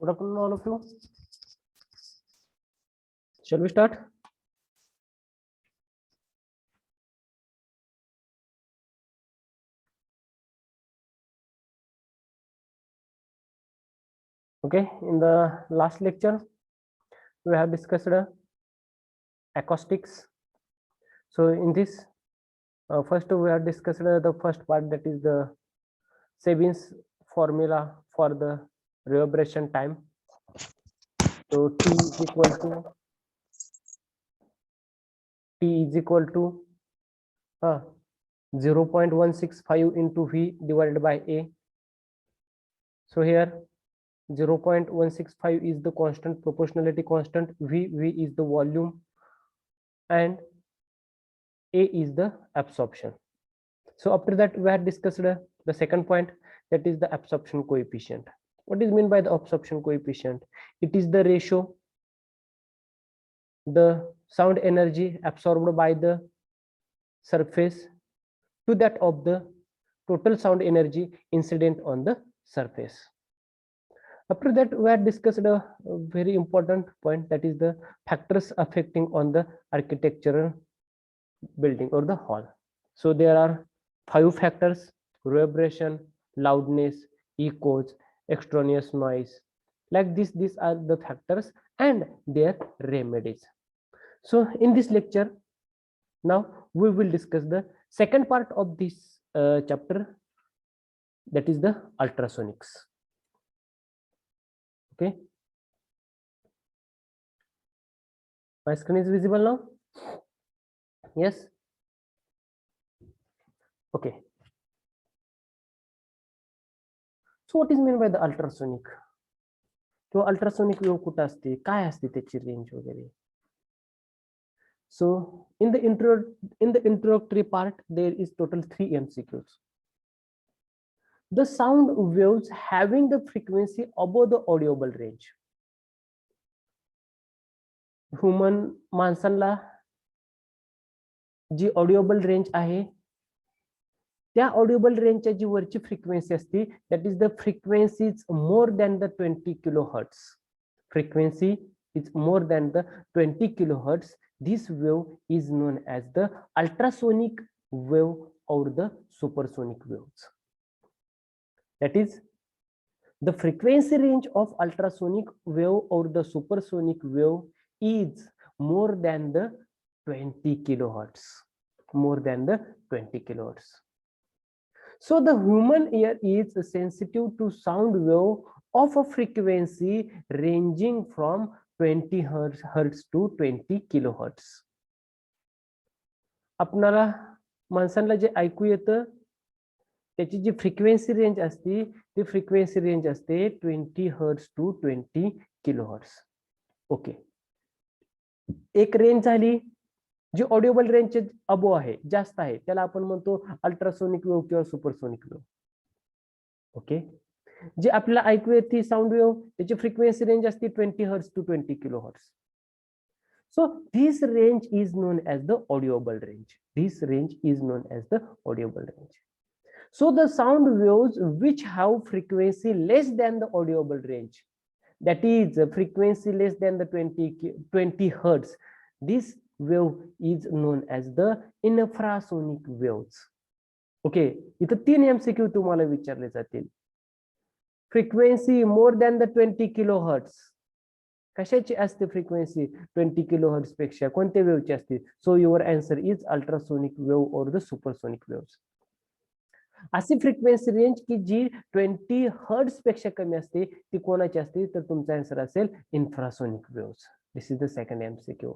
Good afternoon, all of you. Shall we start? Okay, in the last lecture, we have discussed acoustics. So in this, first we have discussed the first part, that is the Sabin's formula for the reverberation time. So T is equal to 0.165 into V divided by A. So here 0.165 is the constant, proportionality constant, V is the volume, and A is the absorption. So after that, we had discussed the second point, that is the absorption coefficient. What is meant by the absorption coefficient? It is the ratio the sound energy absorbed by the surface to that of the total sound energy incident on the surface. After that, we had discussed a very important point, that is the factors affecting on the architectural building or the hall. So there are 5 factors: reverberation, loudness, echoes, extraneous noise. Like this, these are the factors and their remedies. So in this lecture, now we will discuss the second part of this chapter, that is the ultrasonics. Okay, my screen is visible now? Yes. Okay. So what is meant by the ultrasonic? तो ultrasonic wave कुठं असते, काय असते त्याची range वगैरे? So in the introductory part, there is total 3 MCQs. The sound waves having the frequency above the audible range. Human माणसांना जी ऑडिओबल range आहे, त्या ऑडिओबल रेंजच्या जी वरची फ्रिक्वेन्सी असते, that is the frequency is more than the 20 kilohertz. Frequency is more than the 20 kilohertz. This wave is known as the ultrasonic wave or the supersonic waves. That is, the frequency range of ultrasonic wave or the supersonic wave is more than the 20 kilohertz. More than the 20 kilohertz. So the human ear is sensitive to sound wave of a frequency ranging from 20 hertz to 20 kilohertz. आपणाला माणसांना जे ऐकू येतं त्याची जी frequency range असते, ती frequency range असते 20 hertz to 20 kilohertz. Okay, एक रेंज झाली जी ऑडिओबल रेंजचे अबो आहे, जास्त आहे, त्याला आपण म्हणतो अल्ट्रासोनिक वेव्ह किंवा सुपरसोनिक वेव्ह. ओके, जे आपल्याला ऐकू येते साऊंड वेव्ह, त्याची फ्रिक्वेन्सी रेंज असते 20 hertz to 20 kilohertz. So this range is known as the audible range. This range is known as the audible range. So the sound waves which have frequency less than the audible range, that is frequency less than the 20 hertz, this wave is known as the infrasonic waves. Okay, इथं 3 MCQ तुम्हाला विचारले जातील. Frequency more than the 20 kilohertz कशाची असते? Frequency 20 kilohertz पेक्षा कोणत्या वेव्हची असते? So your answer is ultrasonic wave और द सुपरसोनिक वेव्स. अशी फ्रिक्वेन्सी रेंज की जी 20 हर्ट्ज पेक्षा कमी असते, ती कोणाची असते? तर तुमचा आन्सर असेल infrasonic waves. This is the second MCQ.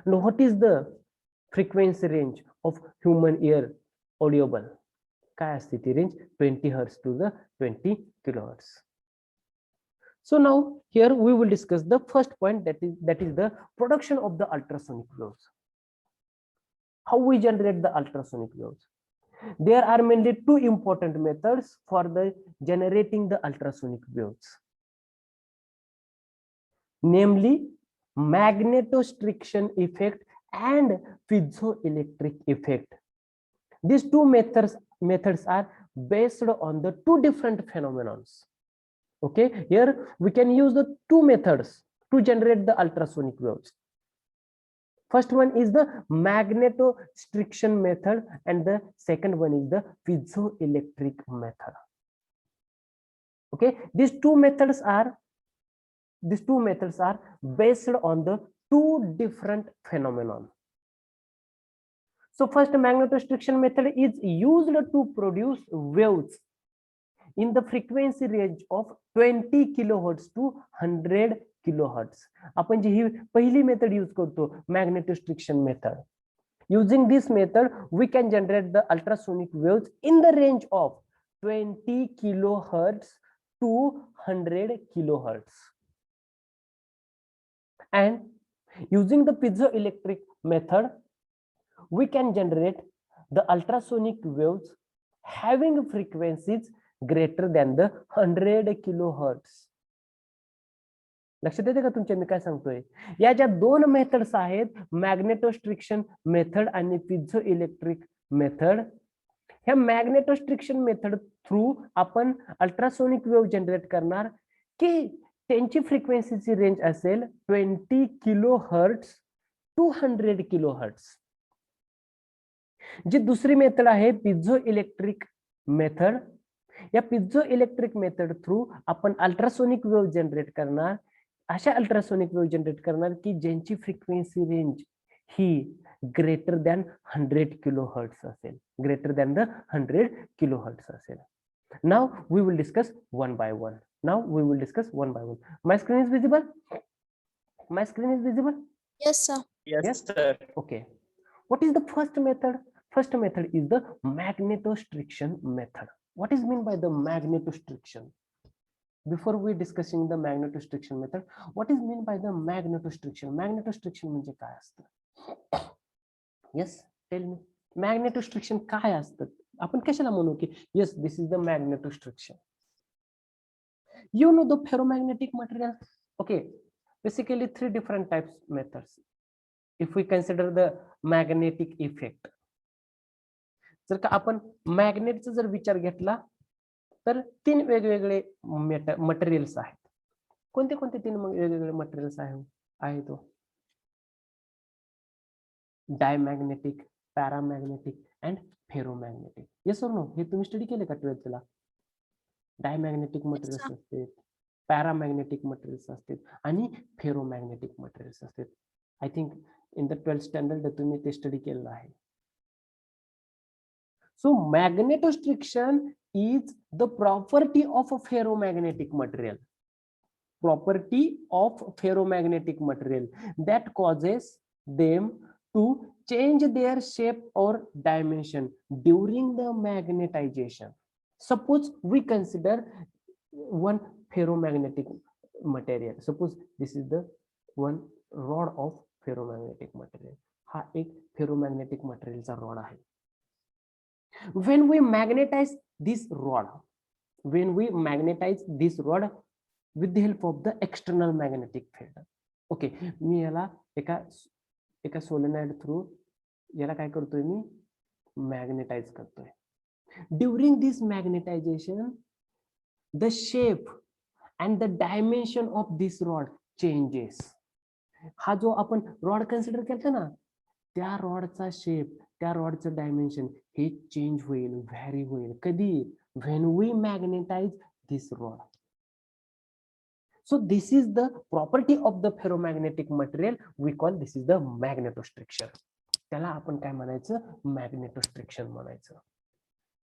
No, what is the frequency range of human ear audible? काय असते ती रेंज? 20 hertz to the 20 kilohertz. So now here we will discuss the first point, that is the production of the ultrasonic waves. How we generate the ultrasonic waves? There are mainly 2 important methods for the generating the ultrasonic waves, namely magnetostriction effect and piezoelectric effect. These 2 methods are based on the 2 different phenomena. Okay, here we can use the two methods to generate the ultrasonic waves. First one is the magnetostriction method and the second one is the piezoelectric method. Okay, these two methods are based on the two different phenomenon. So first, magnetostriction method is used to produce waves in the frequency range of 20 kilohertz to 100 kilohertz. आपण जी ही पहिली method use करतो magnetostriction method. Using this method, we can generate the ultrasonic waves in the range of 20 kilohertz to 100 kilohertz. And using the piezoelectric method, we can generate the ultrasonic waves having frequencies greater than the 100 kilohertz. लक्षात येते का तुमच्या मी काय सांगतोय? या ज्या दोन methods आहेत, मॅग्नेटोस्ट्रिक्शन मेथड आणि पिझोइलेक्ट्रिक मेथड, ह्या मॅग्नेटोस्ट्रिक्शन मेथड थ्रू आपण अल्ट्रासोनिक वेव्ह जनरेट करणार की त्यांची फ्रिक्वेन्सीची रेंज असेल 20 किलोहर्ट्ज टू 100 किलोहर्ट्ज. जी दुसरी मेथड आहे पिझोइलेक्ट्रिक मेथड, या पिझोइलेक्ट्रिक मेथड थ्रू आपण अल्ट्रासोनिक वेव्ह जनरेट करणार, अशा अल्ट्रासोनिक वेव्ह जनरेट करणार की ज्यांची फ्रिक्वेन्सी रेंज ही ग्रेटर दॅन 100 किलोहर्ट्ज असेल, ग्रेटर दॅन द 100 किलोहर्ट्ज असेल. Now we will discuss one by one. My screen is visible? My screen is visible? Yes, sir. Yes, sir. Okay. What is the first method? First method is the magnetostriction method. What is meant by the magnetostriction? Before we discussing the magnetostriction method, what is meant by the magnetostriction? Magnetostriction म्हणजे काय असतं? Yes, tell me. Magnetostriction काय असतं? आपण कशाला म्हणू की yes, this is the magnetostriction. You know the ferromagnetic material? Okay, basically three different types methods. If we consider the magnetic effect, जर का आपण मॅग्नेटचा जर विचार घेतला तर तीन वेगवेगळे मटेरियल्स आहेत. कोणते कोणते तीन वेगवेगळे मटेरियल्स आहे तो? Diamagnetic, paramagnetic and ferromagnetic. Yes और नो? हे तुम्ही स्टडी केले का 12th ला? डायमॅग्नेटिक मटेरियल्स असतात, पॅरामॅग्नेटिक मटेरियल्स असतात आणि फेरोमॅग्नेटिक मटेरियल्स असतात. I think in the 12th standard तुम्ही ते स्टडी केलेलं आहे. So magnetostriction is the property of a ferromagnetic material. Property of ferromagnetic material that causes them to change their shape or dimension during the magnetization. Suppose we consider one ferromagnetic material. Suppose this is the one rod of ferromagnetic material. हा एक ferromagnetic material चा rod आहे. When we magnetize this rod with the help of the external magnetic field. Okay, मी याला एका solenoid through याला काय करतोय, मी magnetise करतोय. During this magnetisation the shape and the dimension of this rod changes. हा जो आपण रॉड कन्सिडर केलता ना, त्या रॉडचा शेप, त्या रॉडचं डायमेन्शन हे चेंज होईल, व्हॅरी होईल. कधी? when we magnetize this rod. So this is the property of the ferromagnetic material. We call this is the magnetostriction. त्याला आपण काय म्हणायचं? मॅग्नेटोस्ट्रिक्शन म्हणायचं.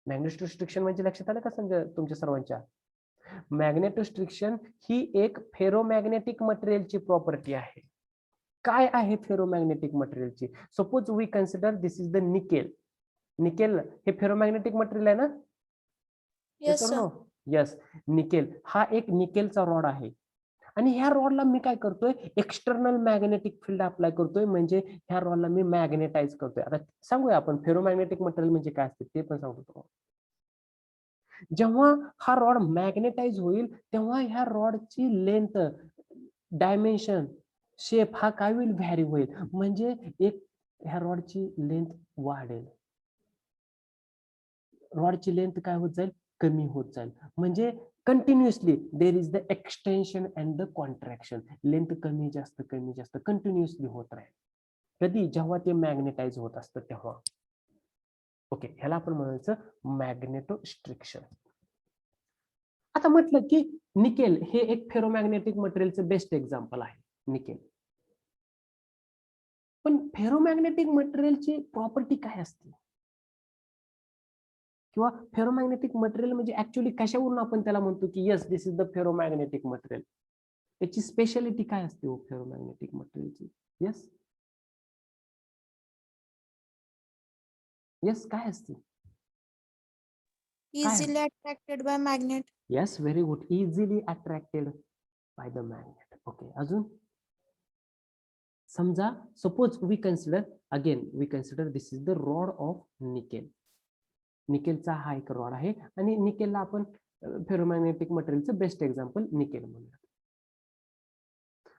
मॅग्नेटोस्ट्रिक्शन म्हणजे लक्षात आलं का समजा तुमच्या सर्वांच्या? मॅग्नेटोस्ट्रिक्शन ही एक फेरोमॅग्नेटिक मटेरियलची प्रॉपर्टी आहे. काय आहे फेरोमॅग्नेटिक मटेरियलची? Suppose we consider this is the nickel. Nickel हे फेरोमॅग्नेटिक मटेरियल आहे ना? Yes, sir. यस. निकेल हा एक निकेलचा रॉड आहे आणि ह्या रॉडला मी काय करतोय? एक्सटर्नल मॅग्नेटिक फील्ड अप्लाय करतोय, म्हणजे ह्या रॉडला मी मॅग्नेटाइज करतोय. आता सांगूया आपण फेरोमॅग्नेटिक मटेरियल म्हणजे काय असते ते पण सांगतो. जेव्हा हा रॉड मॅग्नेटाइज होईल तेव्हा ह्या रॉडची लेंथ, डायमेन्शन, शेप हा काय होईल? व्हॅरी होईल. म्हणजे एक ह्या रॉडची लेंथ वाढेल, रॉडची लेंथ काय होत जाईल? कमी होत जाईल. म्हणजे continuously there is the extension and the contraction. Length कमी जास्त कंटिन्युअसली होत राहील. कधी? जेव्हा ते मॅग्नेटाइज होत असतं तेव्हा. ओके, ह्याला आपण म्हणायचं मॅग्नेटोस्ट्रिक्शन. आता म्हटलं की निकेल हे एक फेरोमॅग्नेटिक मटेरियलचं बेस्ट एक्झाम्पल आहे, निकेल. पण फेरोमॅग्नेटिक मटेरियलची प्रॉपर्टी काय असते? किंवा फेरोमॅग्नेटिक मटेरियल म्हणजे ऍक्च्युअली कशावरून आपण त्याला म्हणतो की yes this is the ferromagnetic material? त्याची स्पेशालिटी काय असते हो फेरोमॅग्नेटिक मटेरियलची? येस येस काय असते? Easily attracted by magnet. Yes, very good. Easily attracted by the magnet. Okay, अजून समजा suppose we consider this is the rod of nickel. निकेलचा हा एक रॉड आहे आणि निकेलला आपण फेरोमॅग्नेटिक मटेरियलचं बेस्ट एक्झाम्पल निकेल म्हणूया.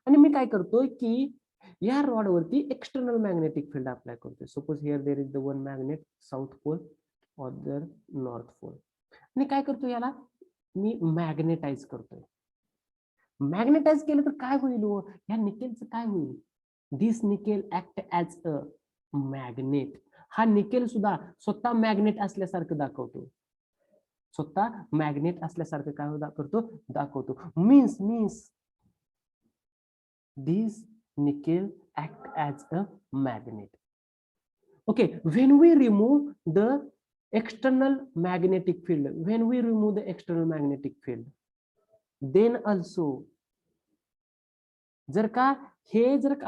आणि मी काय करतोय की या रॉड वरती एक्सटर्नल मॅग्नेटिक फील्ड अप्लाय करतोय. Suppose here there is the one magnet south pole other north pole. आणि काय करतो याला मी मॅग्नेटाइज करतोय. मॅग्नेटाइज केलं तर काय होईल? या निकेलचं काय होईल? This nickel act as a magnet. हा निकेल सुद्धा स्वतः मॅग्नेट असल्यासारखं दाखवतो. स्वतः मॅग्नेट असल्यासारखं काय दाखवतो. Means this nickel act as a magnet. Okay, when we remove the external magnetic field, then also जर का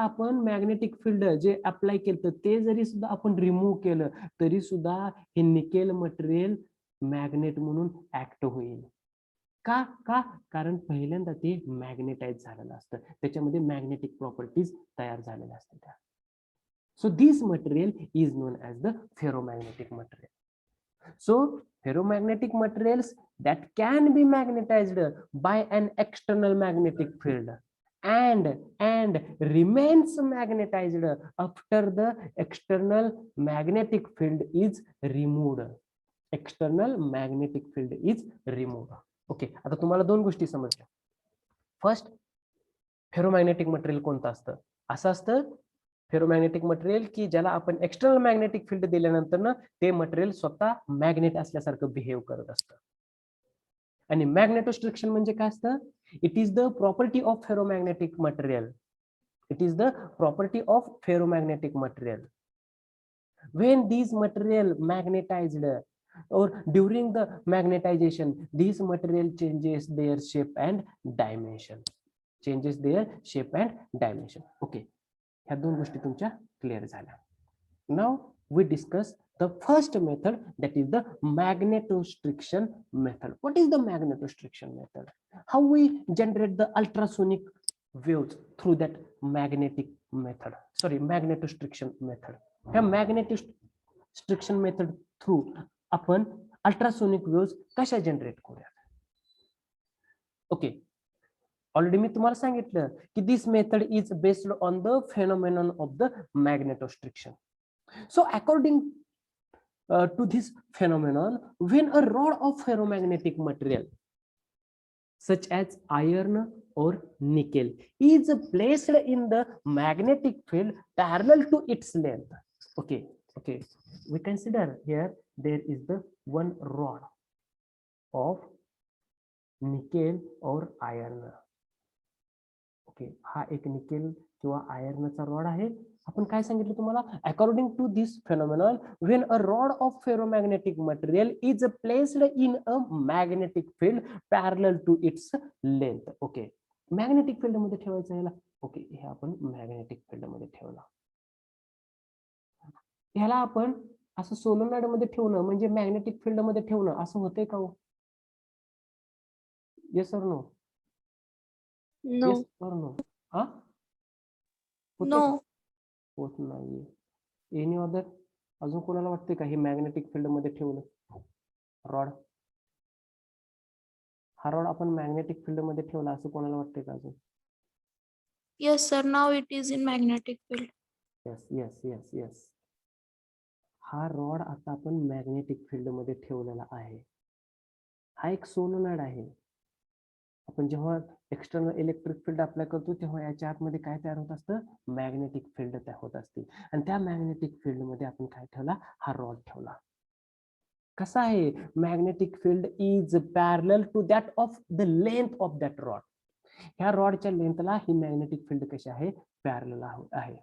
आपण मॅग्नेटिक फील्ड जे अप्लाय केलं ते जरी सुद्धा आपण रिमूव्ह केलं तरी सुद्धा हे निकेल मटेरियल मॅग्नेट म्हणून ऍक्ट होईल. का? कारण पहिल्यांदा ते मॅग्नेटाइज झालेलं असतं, त्याच्यामध्ये मॅग्नेटिक प्रॉपर्टीज तयार झालेल्या असतात. So this material is non as the ferromagnetic material. So ferromagnetic materials that can be magnetized by an external magnetic field and remains magnetized after the external magnetic field is removed. External magnetic field is removed. Okay, आता तुम्हाला दोन गोष्टी समजल्या. First, ferromagnetic material कोणतं असतं? असं असतं ferromagnetic material की ज्याला आपण एक्सटर्नल मॅग्नेटिक फील्ड दिल्यानंतर ना ते मटेरियल स्वतः मॅग्नेट असल्यासारखं बिहेव करत असतं. आणि मॅग्नेटोस्ट्रिक्शन म्हणजे काय असतं? It is the property of ferromagnetic material. When these material magnetized or during the magnetization, these material changes their shape and dimension. Okay, ह्या दोन गोष्टी तुमच्या क्लिअर झाल्या. Now we discuss the first method, that is the magnetostriction method. What is the magnetostriction method? How we generate the ultrasonic waves through that magnetostriction method. ह्या magnetostriction method through आपण ultrasonic waves कशा generate करूया? Okay, already मी तुम्हाला सांगितलं की this method is based on the phenomenon of the magnetostriction. So according to this phenomenon, when a rod of ferromagnetic material such as iron or nickel is placed in the magnetic field parallel to its length. Okay, we consider here there is the one rod of nickel or iron. Okay, हा एक nickel किंवा आयर्नचा rod आहे. आपण काय सांगितलं तुम्हाला? According to this phenomenon, when a rod of ferromagnetic material is placed in a magnetic field parallel to its length. Okay, magnetic field मध्ये ठेवायचं याला. ओके, हे आपण मॅग्नेटिक फील्ड मध्ये ठेवला. ह्याला आपण असं सोलोनॉइड मध्ये ठेवणं म्हणजे मॅग्नेटिक फील्ड मध्ये ठेवणं असं होतंय का हो? येस और नो? No. येस और नो? हा, No. होत नाहीये. Any other? अजून कोणाला वाटते का हे मॅग्नेटिक फील्ड मध्ये ठेवलं रॉड? हा रॉड आपण मॅग्नेटिक फील्ड मध्ये ठेवला असं कोणाला वाटते का अजून? Yes, sir. Now it is in magnetic field. Yes. हा रॉड आता आपण मॅग्नेटिक फील्ड मध्ये ठेवलेला आहे. हा एक सोलेनॉइड आहे. आपण जेव्हा एक्सटर्नल इलेक्ट्रिक फील्ड अप्लाय करतो तेव्हा याच्या आतमध्ये काय तयार होत असतं, मॅग्नेटिक फील्ड तयार होत असते. आणि त्या मॅग्नेटिक फील्ड मध्ये आपण काय ठेवला, हा रॉड ठेवला. कसा आहे, magnetic field is parallel to that of the length of that rod. ह्या रॉडच्या लेंथला ही मॅग्नेटिक फील्ड कशी आहे, पॅरलल आहे.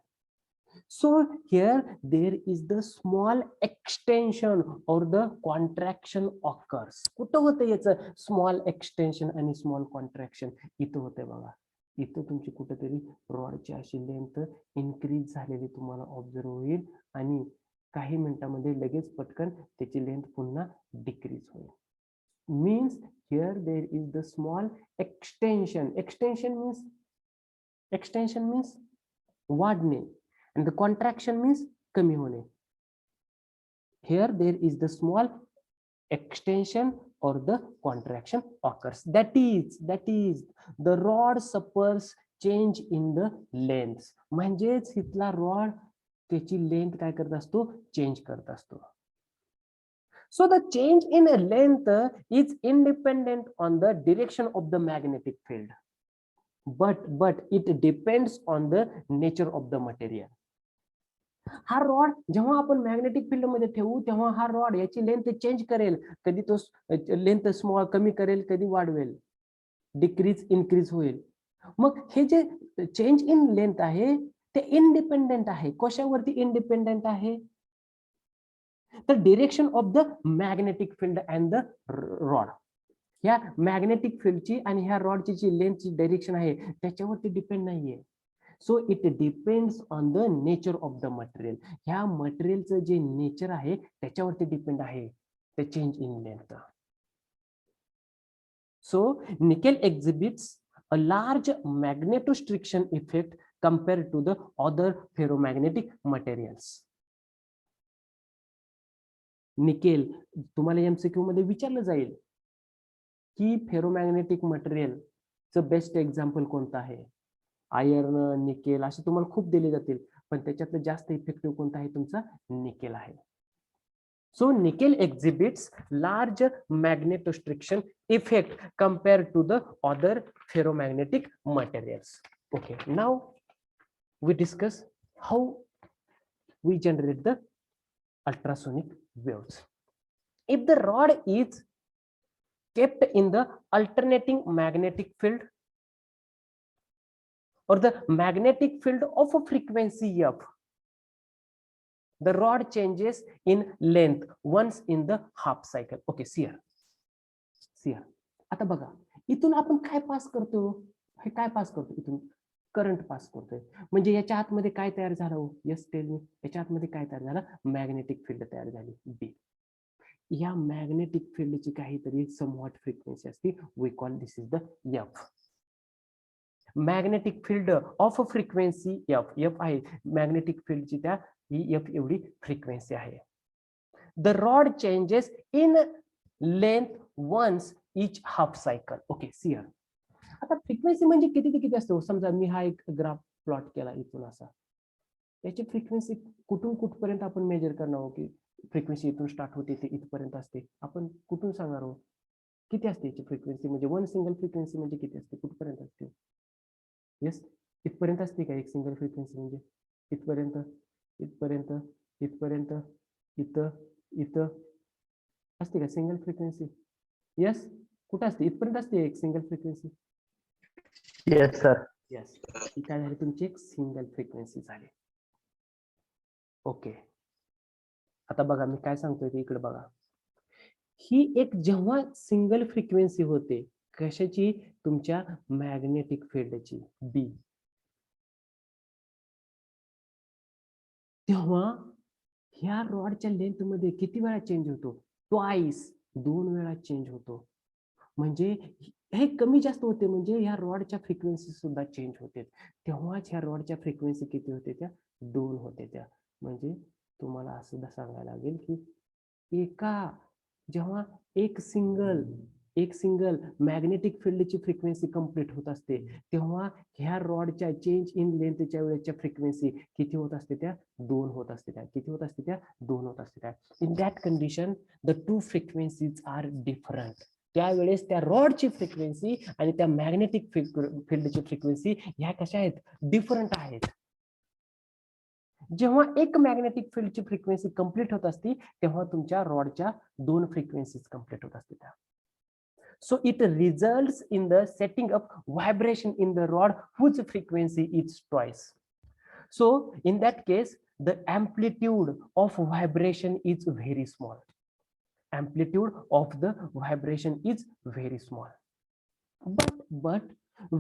So here there is the small extension or the contraction occurs. कुठं होतं याचं स्मॉल एक्सटेन्शन आणि स्मॉल कॉन्ट्रॅक्शन, इथं होतंय बघा. इथं तुमची कुठेतरी रॉडची अशी लेंथ इन्क्रीज झालेली तुम्हाला ऑब्झर्व होईल आणि काही मिनिटांमध्ये लगेच पटकन त्याची लेंथ पुन्हा डिक्रीज होईल. Means here there is the small extension. Extension means वाढणे and the contraction means कमी होणे. Here there is the small extension or the contraction occurs. That is the rod suffers change in the length. म्हणजेच इथला rod त्याची length काय करत असतो, change करत असतो. So the change in length is independent on the direction of the magnetic field. But it depends on the nature of the material. हा rod जेव्हा आपण मॅग्नेटिक फील्ड मध्ये ठेवू तेव्हा हा रॉड याची लेंथ चेंज करेल. कधी तो लेंथ स्मॉल कमी करेल, कधी वाढवेल, डिक्रीज इन्क्रीज होईल. मग हे जे चेंज इन लेंथ आहे ते इंडिपेंडेंट आहे. कशावरती इंडिपेंडेंट आहे, तर direction of the magnetic field and the rod. ह्या मॅग्नेटिक फील्डची आणि ह्या रॉडची जी लेंथची डायरेक्शन आहे त्याच्यावरती डिपेंड नाहीये. So it depends on the nature of the material. ह्या मटेरियलचं जे नेचर आहे त्याच्यावरती डिपेंड आहे ते change in length. So nickel exhibits a large magnetostriction effect compared to the other ferromagnetic materials. Nickel तुम्हाला एमसीक्यू मध्ये विचारलं जाईल की फेरोमॅग्नेटिक मटेरियलचं बेस्ट एक्झाम्पल कोणतं आहे. आयर्न, निकेल असे तुम्हाला खूप दिले जातील, पण त्याच्यातलं जास्त इफेक्टिव्ह कोणता आहे तुमचा, निकेल आहे. So nickel exhibits large magnetostriction effect compared to the other ferromagnetic materials. Okay, now we discuss how we generate the ultrasonic waves. If the rod is kept in the alternating magnetic field or the magnetic field of a frequency f, the rod changes in length once in the half cycle. Okay, see here. आता बघा इथून आपण काय pass करतो, हे काय pass करतो, इथून करंट पास करतोय. म्हणजे याच्या आतमध्ये काय तयार झालं, यस टेल मी, याच्या आतमध्ये काय तयार झालं, मॅग्नेटिक फील्ड तयार झाली बी. या मॅग्नेटिक फील्डची काहीतरी समवॉट फ्रिक्वेन्सी असते, we call this is the F. Magnetic field of frequency F, F आहे मॅग्नेटिक फील्डची, त्या ही एफ एवढी फ्रिक्वेन्सी आहे. The rod changes in length once each half cycle. Okay, see here. आता फ्रिक्वेन्सी म्हणजे किती ते किती असतो, समजा मी हा एक ग्राफ प्लॉट केला इथून असा, याची फ्रिक्वेन्सी कुठून कुठपर्यंत आपण मेजर करणार आहोत, की फ्रिक्वेन्सी इथून स्टार्ट होते ते इथपर्यंत असते, आपण कुठून सांगणार आहोत किती असते याची फ्रिक्वेन्सी, म्हणजे वन सिंगल फ्रिक्वेन्सी म्हणजे किती असते, कुठपर्यंत असते. येस, इथपर्यंत असते का एक सिंगल फ्रिक्वेन्सी, म्हणजे इथपर्यंत, इथपर्यंत, इथपर्यंत, इथं, इथं असते का सिंगल फ्रिक्वेन्सी. येस, कुठं असते, इथपर्यंत असते एक single frequency. Yes sir. Yes, ही काय झाली तुमची एक सिंगल फ्रिक्वेन्सी झाली. ओके, आता बघा मी काय सांगतोय ते इकडे बघा. ही एक जेव्हा सिंगल फ्रिक्वेन्सी होते कशाची, तुमच्या मॅग्नेटिक फील्डची बी, तेव्हा ह्या रॉडच्या लेंथ मध्ये किती वेळा चेंज होतो, ट्वाइस, 2 वेळा चेंज होतो. म्हणजे हे कमी जास्त होते, म्हणजे ह्या रॉडच्या फ्रिक्वेन्सी सुद्धा चेंज होते. तेव्हाच ह्या रॉडच्या फ्रिक्वेन्सी किती होते, त्या 2 होते त्या. म्हणजे तुम्हाला असं सांगायला लागेल की जेव्हा एक सिंगल मॅग्नेटिक फील्डची फ्रिक्वेन्सी कंप्लीट होत असते तेव्हा ह्या रॉडच्या चेंज इन लेंथच्या वेळेच्या फ्रिक्वेन्सी किती होत असते, त्या 2 होत असते. त्या किती होत असते, त्या 2 होत असते. त्या in that condition the two frequencies are different. त्यावेळेस त्या रॉडची फ्रिक्वेन्सी आणि त्या मॅग्नेटिक फील्डची फ्रिक्वेन्सी ह्या कशा आहेत, डिफरंट आहेत. जेव्हा एक मॅग्नेटिक फील्डची फ्रिक्वेन्सी कंप्लीट होत असती तेव्हा तुमच्या रॉडच्या 2 फ्रिक्वेन्सीज कंप्लीट होत असतात. So it results in the setting up vibration in the rod whose frequency is twice. So in that case, the amplitude of vibration is very small. Amplitude of the vibration is very small. But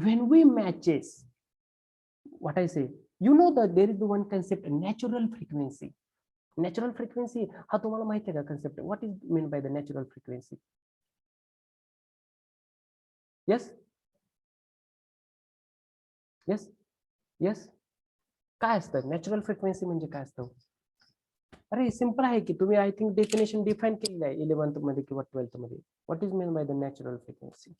when we matches, what I say, you know that there is the one concept, natural frequency. Natural frequency, हा तुम्हाला माहिती आहे का concept? What is meant by the natural frequency? Yes? Yes? Yes? काय असतं natural frequency म्हणजे काय असतं? अरे सिंपल आहे की तुम्ही आय थिंक डेफिनेशन डिफाईन केलेलं आहे 11th मध्ये किंवा 12th मध्ये. What is mean by the natural frequency?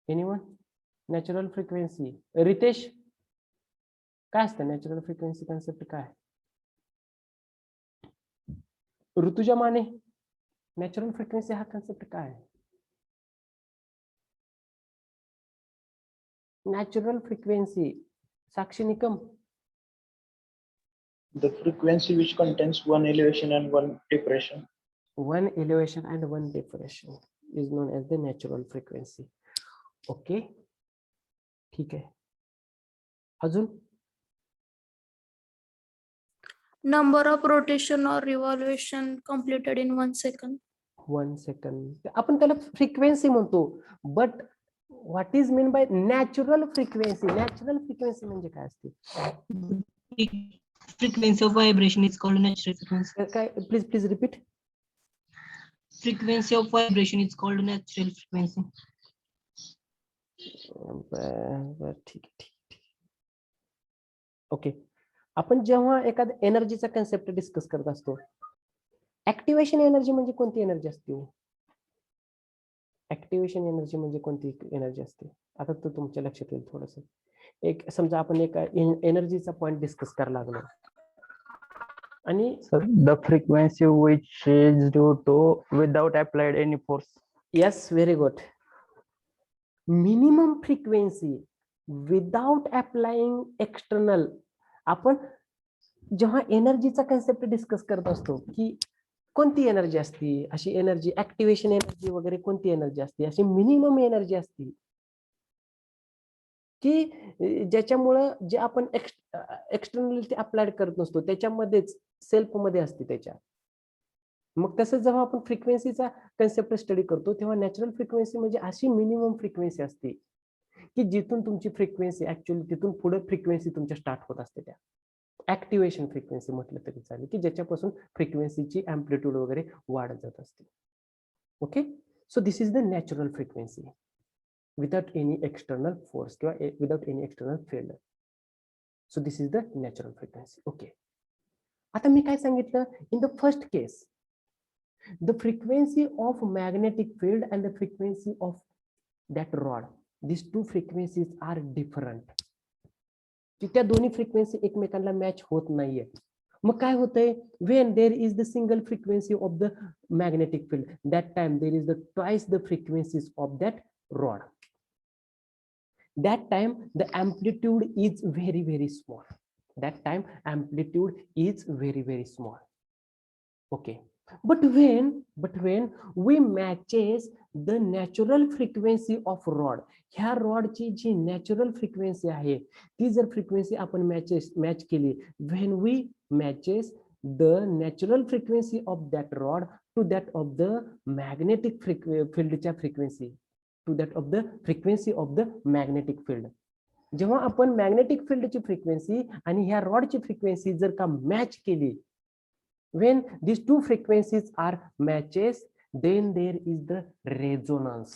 Anyone? Natural frequency, Ritesh काय असतं नॅचरल फ्रिक्वेन्सी कन्सेप्ट काय? ऋतुजा माने, नॅचरल फ्रिक्वेन्सी हा कन्सेप्ट काय आहे? Natural frequency, Sakshi Nikam. The frequency which contains one elevation and one depression. One elevation and one depression is known as the natural frequency. Okay, ठीक आहे. अजून Number of rotation or revolution completed in 1 second. 1 second आपण त्याला frequency म्हणतो. But what is mean bye natural frequency? Natural frequency म्हणजे काय असते? Frequency of vibration is called natural frequency. काय please repeat. Frequency of vibration is called natural frequency. ठीक आहे. Okay, आपण जेव्हा एखाद्या एनर्जीचा कन्सेप्ट डिस्कस करत असतो, ऍक्टिव्हेशन एनर्जी म्हणजे कोणती एनर्जी असते? ऍक्टिव्हेशन एनर्जी म्हणजे कोणती एनर्जी असते? आता तो तुमच्या लक्षात येईल थोडस. एक समजा आपण एका एनर्जीचा पॉइंट डिस्कस करायला लागलो आणि Sir, the frequency which is due to without applied any force. Yes, very good. Minimum frequency without applying external. आपण जेव्हा एनर्जीचा कन्सेप्ट डिस्कस करत असतो की कोणती एनर्जी असती, अशी एनर्जी ऍक्टिव्हेशन एनर्जी वगैरे कोणती एनर्जी असते, अशी मिनिमम एनर्जी असती की ज्याच्यामुळं जे आपण एक्सटर्नल अप्लाइड करत नसतो त्याच्यामध्येच सेल्फ मध्ये असते त्याच्या. मग तसंच जेव्हा आपण फ्रिक्वेन्सीचा कन्सेप्ट स्टडी करतो तेव्हा नॅचरल फ्रिक्वेन्सी म्हणजे अशी मिनिमम फ्रिक्वेन्सी असते की जिथून तुमची फ्रिक्वेन्सी ऍक्च्युअली तिथून पुढे फ्रिक्वेन्सी तुमच्या स्टार्ट होत असते. त्या ऍक्टिव्हेशन फ्रिक्वेन्सी म्हटलं तरी चालेल की ज्याच्यापासून फ्रिक्वेन्सीची अँप्लिट्यूड वगैरे वाढत जात असते. Okay, so this is the natural frequency without any external force किंवा without any external field. So this is the natural frequency. Okay, आता मी काय सांगितलं, in the first case the frequency of magnetic field and the frequency of that rod, these two frequencies are different. की त्या दोन्ही frequency एकमेकांना match होत नाहीये. मग काय होतंय, when there is the single frequency of the magnetic field, that time there is the twice the frequencies of that rod. That time the amplitude is very small. That time amplitude is very small. Okay, but when we matches the natural frequency of rod, ह्या रॉडची जी natural frequency आहे ती जर frequency आपण match केली, when we matches the natural frequency of that rod to that of the magnetic fieldच्या frequency, to that of the frequency of the magnetic field. जेव्हा आपण magnetic फील्डची frequency आणि ह्या रॉडची फ्रिक्वेन्सी जर का मॅच केली, when these two frequencies are matches, then there is the resonance.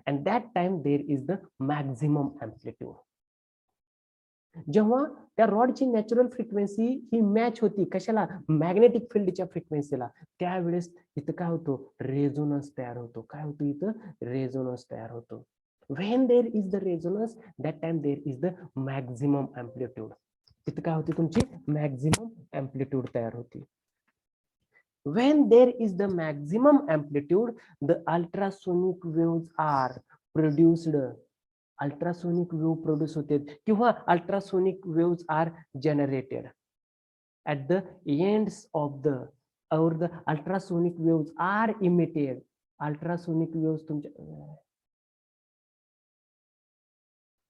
And that time there is the maximum amplitude. जेव्हा त्या रॉडची नॅचरल फ्रिक्वेन्सी ही मॅच होती कशाला, मॅग्नेटिक फील्डच्या फ्रिक्वेन्सीला, त्यावेळेस इथं काय होतो, रेझोनन्स तयार होतो. काय होतो इथं, रेझोनन्स तयार होतो. When there is the resonance, that time there is the maximum amplitude. तिथे काय होते तुमची मॅक्झिमम अँप्लिट्यूड तयार होती. When there is the maximum amplitude, the ultrasonic waves are produced. Ultrasonic wave produce होते किंवा ultrasonic waves are generated at the ends of the or the ultrasonic waves are emitted. Ultrasonic waves तुमच्या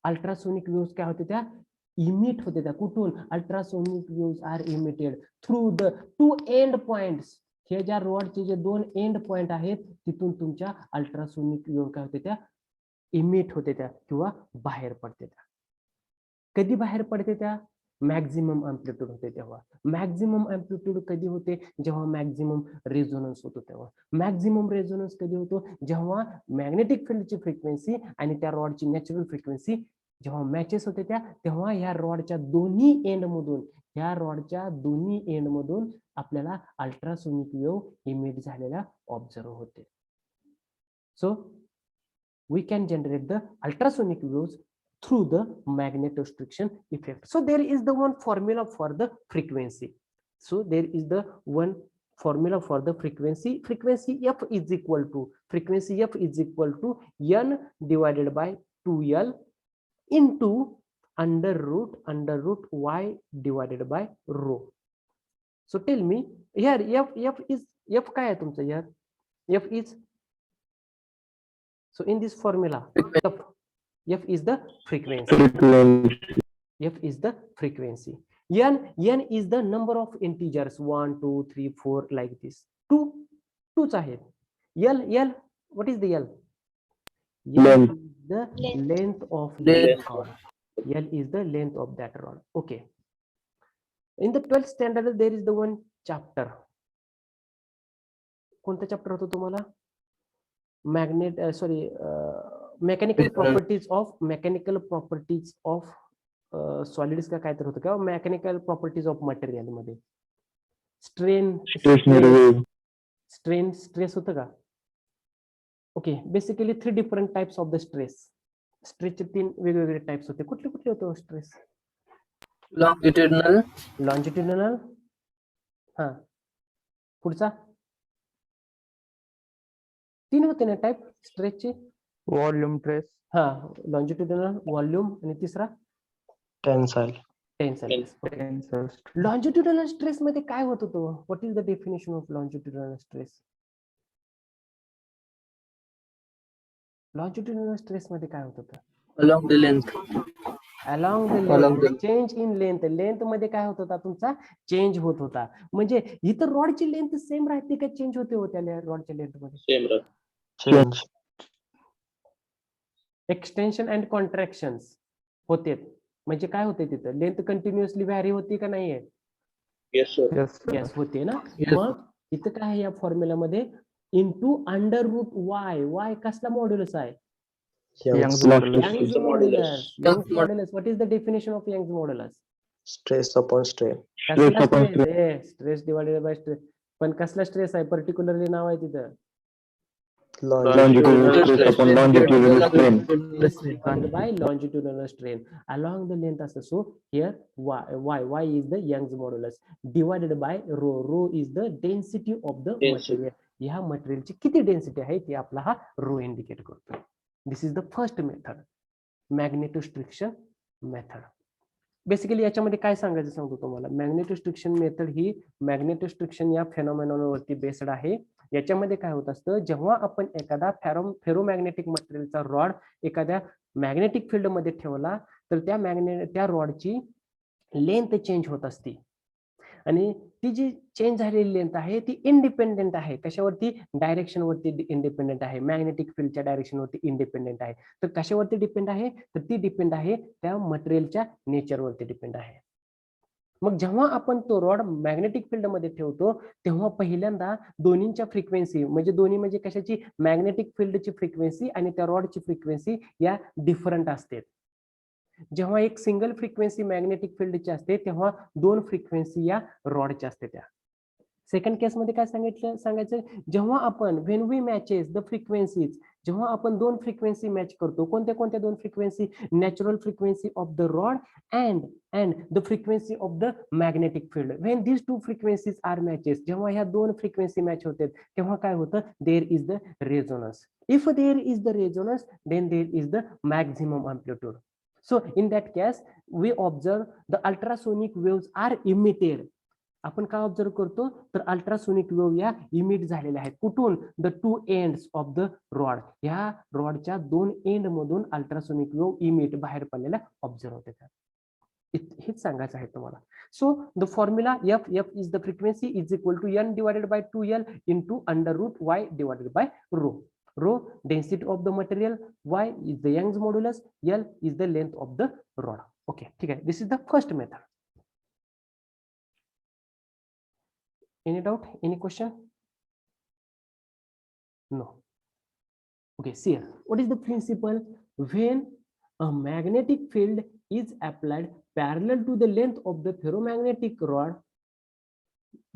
ultrasonic waves काय होते त्या emit होते त्या कुठून ultrasonic waves are emitted through the two end points. हे ज्या रॉडचे जे दोन एंड पॉइंट आहेत तिथून तुमच्या अल्ट्रासोनिक वेव्ह काय होते त्या इमिट होते त्या किंवा बाहेर पडते त्या. कधी बाहेर पडते त्या मॅक्झिमम अँप्लिट्यूड होते तेव्हा. मॅक्झिमम अँप्लिट्यूड कधी होते जेव्हा मॅक्झिमम रेझोनन्स होतो तेव्हा. मॅक्झिमम रेझोनन्स कधी होतो जेव्हा मॅग्नेटिक फील्डची फ्रिक्वेन्सी आणि त्या रॉडची नॅचरल फ्रिक्वेन्सी जेव्हा मॅचेस होते त्या तेव्हा ह्या रॉडच्या दोन्ही एंड मधून आपल्याला अल्ट्रासोनिक वेव्ह इमिट झालेल्या ऑब्झर्व होते. So we can generate the ultrasonic waves through the magnetostriction effect. So there is the one formula for the frequency. So there is the one formula for the frequency. Frequency f is equal to n divided by 2l into under root y divided by rho. So tell me here f काय आहे तुमचं here? F is, so in this formula f is the frequency. F is the frequency. N is the number of integers 1 2 3 4 like this. 2 आहेत. L what is the L? L is the length of that rod. L is the length of that rod. Okay. In the 12th standard there is the one chapter. कोणता chapter होतो तुम्हाला? mechanical properties of solids का काय तर होतं का mechanical properties of material मध्ये stress होतं का? Okay. Basically 3 different types of the स्ट्रेसचे 3 वेगवेगळे टाइप्स होते. कुठले होते स्ट्रेस? लॉन्जिट्युडिनल हा पुढचा 3 होते ना टाइप स्ट्रेसचे. Volume trace. हा लॉन्जिट्युडिनल, वॉल्यूम आणि तिसरा टेन्साइल. लॉन्जिट्युडिनल स्ट्रेस मध्ये काय होत होतं? What is the definition of longitudinal stress? Longitudinal stress मध्ये काय होत होतं? Along the length. Change in length मध्ये काय होत होता तुमचा? चेंज होत होता. म्हणजे इथं रॉडची लेंथ सेम राहते का चेंज होते हो? त्या रॉडच्या लेंथ मध्ये सेम राहते. एक्सटेन्शन अँड कॉन्ट्रॅक्शन्स होते. म्हणजे काय होते तिथं? लेंथ कंटिन्युअसली व्हॅरी होती का नाहीये? Yes sir. यस होते ना. Yes. मग इथं काय आहे या फॉर्म्युला मध्ये? इंटू अंडर रूट वाय कसला मॉड्युलस आहे? Young's Young's modulus. modulus. What is the definition of Young's modulus? Stress upon strain. Stress divided by stress. पण कसला स्ट्रेस आहे? पर्टिक्युलरली नाव आहे तिथं by longitudinal strain along the length असं. So here y is the Young's modulus divided by rho is the density of the material. ह्या मटेरियलची किती density आहे ते आपला हा रो इंडिकेट करतो. This is the first method, magnetostriction method. Basically याच्यामध्ये काय सांगायचं सांगतो तुम्हाला. मॅग्नेटोस्ट्रिक्शन मेथड ही मॅग्नेटोस्ट्रिक्शन या फेनॉमेनॉनवरती बेस्ड आहे. याच्यामध्ये काय होत असतं, जेव्हा आपण एखादा फेरोमॅग्नेटिक मटेरियलचा रॉड एखाद्या मॅग्नेटिक फील्ड मध्ये ठेवला तर त्या रॉडची लेंथ चेंज होत असते आणि ती जी चेंज झालेली लेंथ आहे ती इंडिपेंडेंट आहे. कशावरती? डायरेक्शन वरती इंडिपेंडेंट आहे. मॅग्नेटिक फील्डच्या डायरेक्शन वरती इंडिपेंडेंट आहे. तर कशावरती डिपेंड आहे? तर ती डिपेंड आहे त्या मटेरियलच्या नेचरवरती डिपेंड आहे. मग जेव्हा आपण तो रॉड मॅग्नेटिक फील्ड मध्ये ठेवतो तेव्हा पहिल्यांदा दोन्हीच्या फ्रिक्वेन्सी म्हणजे कशाची? मॅग्नेटिक फील्डची फ्रिक्वेन्सी आणि त्या रॉडची फ्रिक्वेन्सी या डिफरंट असते. जेव्हा एक सिंगल फ्रिक्वेन्सी मॅग्नेटिक फील्डची असते तेव्हा 2 फ्रिक्वेन्सी या रॉडच्या असते. त्या सेकंड केस मध्ये काय सांगायचं? जेव्हा आपण when we matches the frequencies, जेव्हा आपण दोन फ्रिक्वेन्सी मॅच करतो, कोणत्या कोणत्या दोन frequency? Natural frequency of the rod and the frequency of the magnetic field. When these two frequencies are matches, जेव्हा ह्या दोन फ्रिक्वेन्सी मॅच होतात तेव्हा काय होतं? There is the resonance. If there is the resonance, then there is the maximum amplitude. So in that case, we observe the ultrasonic waves are emitted. आपण काय observe करतो? तर अल्ट्रासोनिक वेव्ह या emit झालेल्या आहेत. कुठून? The two ends of the rod. ह्या रॉडच्या दोन एंड मधून अल्ट्रासोनिक वेव्ह इमिट बाहेर पडलेल्या ऑब्झर्व होतात. हेच सांगायचं आहे तुम्हाला. So the formula F is the frequency is equal to N divided by 2L into under root Y divided by rho. Rho, density of the material, y is the Young's modulus, L is the length of the rod. Okay, ठीक है. This is the first method. Any doubt? Any question? No. Okay, see here. What is the principle? When a magnetic field is applied parallel to the length of the ferromagnetic rod,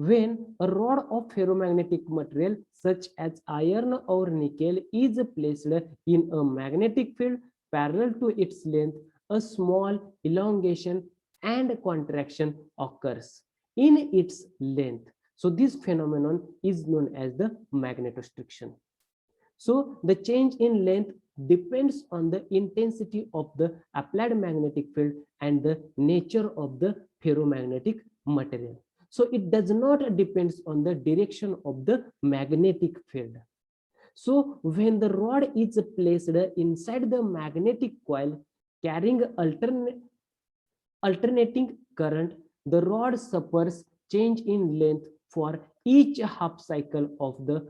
when a rod of ferromagnetic material such as iron or nickel is placed in a magnetic field parallel to its length, a small elongation and contraction occurs in its length. So this phenomenon is known as the magnetostriction. So the change in length depends on the intensity of the applied magnetic field and the nature of the ferromagnetic material. So it does not depend on the direction of the magnetic field. So when the rod is placed inside the magnetic coil carrying alternating current, the rod suffers change in length for each half cycle of the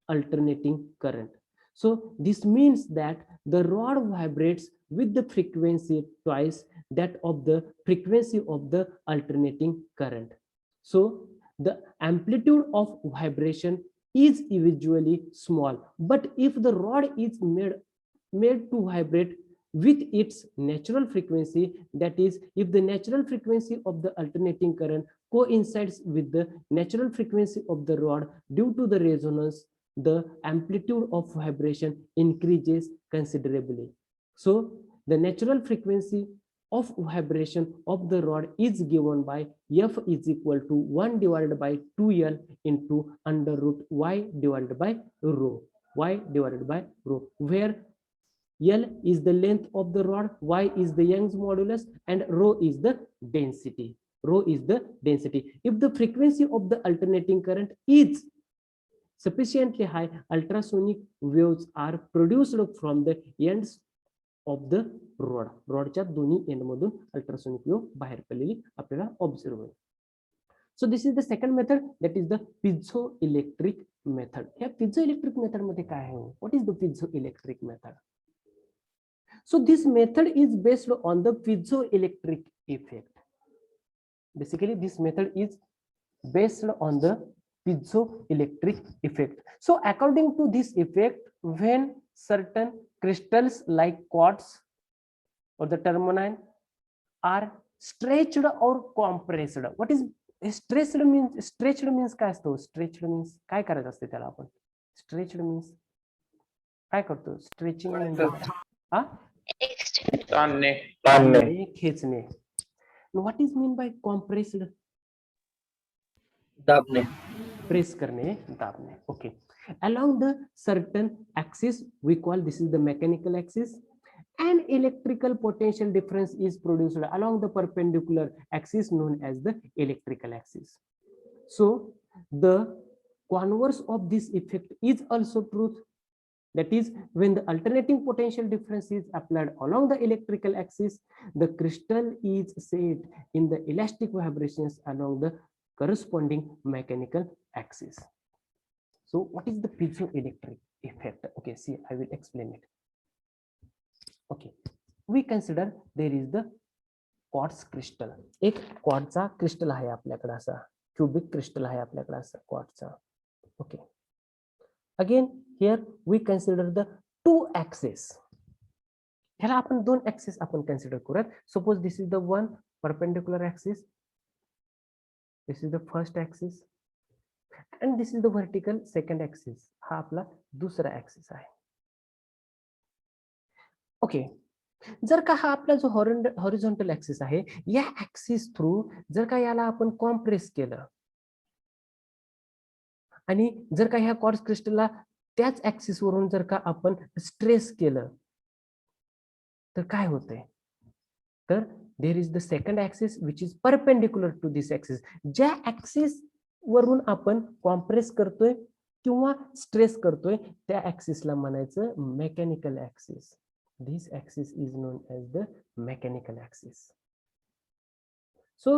alternating current. So this means that the rod vibrates with the frequency twice that of the frequency of the alternating current. So the amplitude of vibration is usually small, but if the rod is made to vibrate with its natural frequency, that is, if the natural frequency of the alternating current coincides with the natural frequency of the rod due to the resonance, the amplitude of vibration increases considerably. So the natural frequency of vibration of the rod is given by F is equal to 1 divided by 2L into under root y divided by rho, where L is the length of the rod, y is the Young's modulus, and rho is the density. If the frequency of the alternating current is sufficiently high, ultrasonic waves are produced from the ends of the rod. रॉडच्या दोन्ही end मधून ultrasonic wave बाहेर पडलेली आपल्याला observe होईल. So this is the second method, that is the piezoelectric method. या piezoelectric method मध्ये काय आहे? What is the piezoelectric method? So this method is based on the piezoelectric effect. Basically this method is based on the piezoelectric effect. So according to this effect, when certain crystals like quartz or the tourmaline are stretched or compressed. What is stretched means? Stretched means काय असतो? Stretched means काय करायचं असते त्याला आपण? Stretched means काय करतो? Stretching म्हणजे हा? ताणणे, खेचणे. What is mean by compressed? दाबने. प्रेस करणे, दाबणे. Okay. Along the certain axis, we call this is the mechanical axis. An electrical potential difference is produced along the perpendicular axis known as the electrical axis. So the converse of this effect is also truth. That is, when the alternating potential difference is applied along the electrical axis, the crystal is set in the elastic vibrations along the corresponding mechanical axis. So what is the piezoelectric effect? Okay, see, I will explain it. Okay, we consider there is the quartz crystal. एक क्वार्टचा crystal आहे आपल्याकडे, असा cubic crystal आहे आपल्याकडे असा क्वार्टचा. Okay, again here we consider the two axes. ह्याला आपण दोन ऍक्सिस आपण कन्सिडर करूयात. Suppose this is the one perpendicular axis, this is the first axis and this is the vertical second axis. हा आपला दुसरा ऍक्सिस आहे. ओके, जर का हा आपला जो हॉरिझॉन्टल ऍक्सिस आहे, या ऍक्सिस थ्रू जर का याला आपण कॉम्प्रेस केलं आणि जर का ह्या क्वार्ट्ज क्रिस्टलला त्याच ऍक्सिस वरून जर का आपण स्ट्रेस केलं तर काय होतंय? तर there is the second axis which is perpendicular to this axis. ज्या ऍक्सिस वरून आपण कॉम्प्रेस करतोय किंवा स्ट्रेस करतोय त्या ऍक्सिसला म्हणायचं mechanical axis. This axis is known as the mechanical axis. So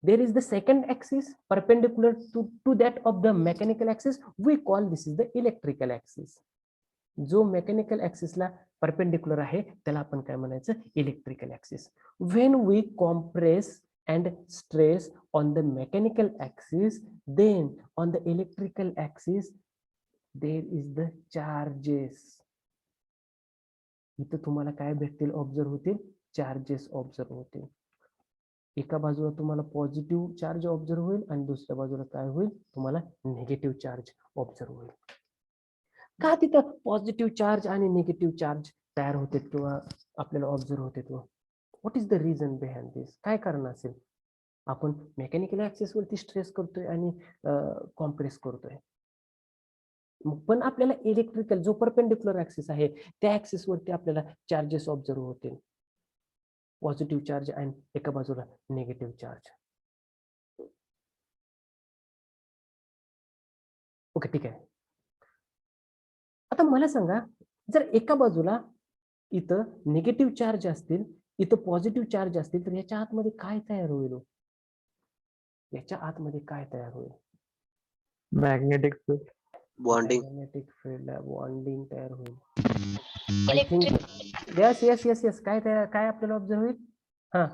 there is the second axis perpendicular to that of the mechanical axis. We call this is the electrical axis. जो mechanical ऍक्सिसला perpendicular आहे त्याला आपण काय म्हणायचं? Electrical axis. When we compress and stress on the mechanical axis, then on the electrical axis there is the charges. इथं तुम्हाला काय भेटतील? ऑब्झर्व होतील चार्जेस ऑब्झर्व होतील. एका बाजूला तुम्हाला पॉझिटिव्ह चार्ज ऑब्झर्व होईल आणि दुसऱ्या बाजूला काय होईल? तुम्हाला निगेटिव्ह चार्ज ऑब्झर्व होईल. का तिथं पॉझिटिव्ह चार्ज आणि निगेटिव्ह चार्ज तयार होते किंवा आपल्याला ऑब्झर्व होते? What is the reason behind this? काय कारण असेल? आपण मेकॅनिकल ऍक्सिस वरती स्ट्रेस करतोय आणि कॉम्प्रेस करतोय, पण आपल्याला इलेक्ट्रिकल जो परपेंडिक्युलर ऍक्सिस आहे त्या ऍक्सिस वरती आपल्याला चार्जेस ऑब्झर्व होतील, पॉझिटिव्ह चार्ज आणि एका बाजूला निगेटिव्ह चार्ज. ओके, ठीक आहे. आता मला सांगा, जर एका बाजूला इथं निगेटिव्ह चार्ज असतील, इथं पॉझिटिव्ह चार्ज असतील, तर याच्या आतमध्ये काय तयार होईल? याच्या आतमध्ये काय तयार होईल? Magnetic field. Bonding. Magnetic field, bonding तयार होईल. I think yes yes yes yes. काय तयार, काय आपल्याला ऑब्झर्व होईल? हा,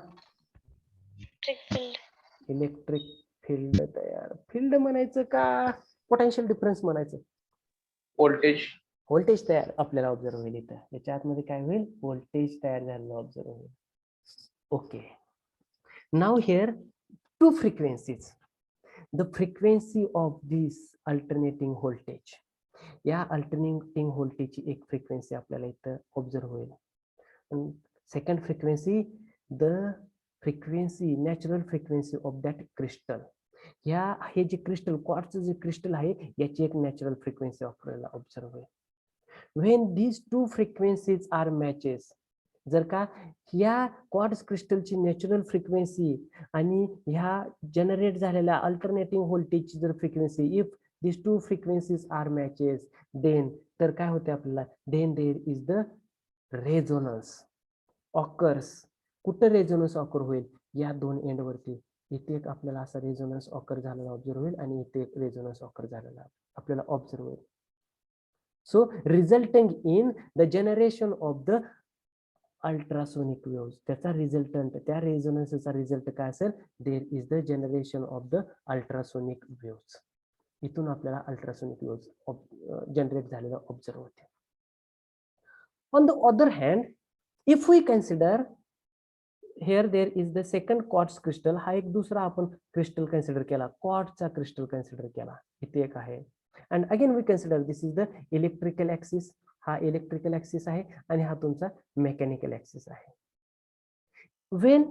इलेक्ट्रिक फील्ड तयार. फील्ड म्हणायचं का पोटेन्शियल डिफरन्स म्हणायचं? Voltage. व्होल्टेज तयार आपल्याला ऑब्झर्व होईल. इथं याच्या आतमध्ये काय होईल? व्होल्टेज तयार झालेलं ऑब्झर्व होईल. Okay, now here two frequencies. The frequency of this alternating voltage. या अल्टरनेटिंग व्होल्टेजची एक फ्रिक्वेन्सी आपल्याला इथं ऑब्झर्व होईल. Second frequency, the frequency, natural frequency of that crystal. ह्या हे जे क्रिस्टल, क्वार्ट्जचं जे क्रिस्टल आहे याची एक नॅचरल फ्रिक्वेन्सी आपल्याला ऑब्झर्व होईल. When these two frequencies are matches, जर का ह्या क्वार्ट्ज क्रिस्टलची नॅचरल फ्रिक्वेन्सी आणि ह्या जनरेट झालेल्या अल्टरनेटिंग व्होल्टेजची जर frequency, if these two frequencies are matches, then तर काय होते आपल्याला? then there is the resonance occurs. कुठं रेझोनन्स ऑकर होईल? या दोन एंड वरती. इथे एक आपल्याला असा रेझोनन्स ऑकर झालेला ऑब्झर्व होईल आणि इथे एक रेझोनन्स ऑकर झालेला आपल्याला ऑब्झर्व होईल. So resulting in the generation of the ultrasonic waves. त्याचा रिझल्टंट, त्या रेझोनन्सचा रिझल्ट काय असेल? There is the generation of the ultrasonic waves. इथून आपल्याला अल्ट्रासोनिक वेव्स जनरेट झालेला ऑब्झर्व होते. On the other hand, if we consider here there is the second quartz crystal. हा एक दुसरा आपण क्रिस्टल कन्सिडर केला, क्वार्ट्जचा क्रिस्टल कन्सिडर केला. इथे एक आहे. And again we consider this is the electrical axis. हा इलेक्ट्रिकल ऍक्सिस आहे आणि हा तुमचा मेकॅनिकल ऍक्सिस आहे. When